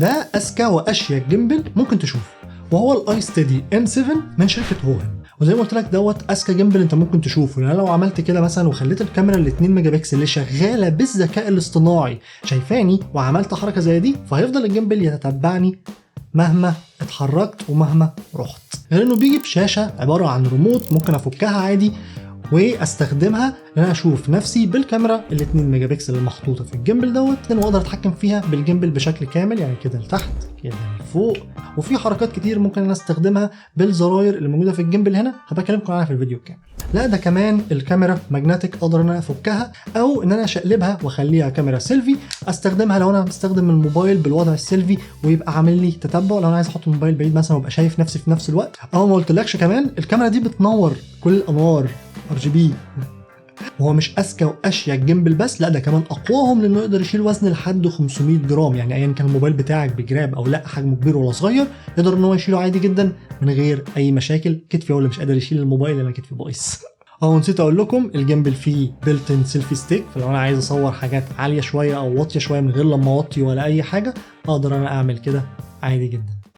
ده اذكى واشيك جيمبل ممكن تشوفه، وهو الاي ستيدي M7 من شركه هوهن. وزي ما قلت لك دوت اذكى جيمبل انت ممكن تشوفه. يعني لو عملت كده مثلا وخليت الكاميرا ال 2 ميجا بكسل اللي شغاله بالذكاء الاصطناعي شايفاني وعملت حركه زي دي، فهيفضل الجيمبل يتتبعني مهما اتحركت ومهما رحت. غير انه بيجي بشاشه عباره عن ريموت ممكن افكها عادي واستخدمها ان انا اشوف نفسي بالكاميرا ال 2 ميجا بكسل المحطوطه في الجيمبل دوت، واقدر اتحكم فيها بالجيمبل بشكل كامل، يعني كده لتحت كده لفوق. وفي حركات كتير ممكن انا استخدمها بالزراير اللي موجوده في الجيمبل هنا، هبقى اكلمكم عنها في الفيديو الكامل. لا ده كمان الكاميرا ماجنتيك، اقدر ان انا افكها او ان انا اشقلبها واخليها كاميرا سيلفي، استخدمها لو انا بستخدم الموبايل بالوضع السيلفي ويبقى عامل لي تتبع لو انا عايز احط الموبايل بعيد مثلا وابقى شايف نفسي في نفس الوقت. او ما قلتلكش كمان الكاميرا دي بتنور كل الانوار RGB. وهو مش اذكى واشيك جيمبل بس، لا ده كمان اقواهم لانه يقدر يشيل وزن لحد 500 جرام. يعني ايا كان الموبايل بتاعك بجراب او لا حجمه كبير ولا صغير يقدر ان هو يشيله عادي جدا من غير اي مشاكل. كتفي هو اللي مش قادر يشيل الموبايل، انا كتفي بايظ. نسيت اقول لكم الجيمبل فيه بيلت-ان سيلفي ستيك، فلو انا عايز اصور حاجات عاليه شويه او واطيه شويه من غير لما اوطي ولا اي حاجه اقدر انا اعمل كده عادي جدا.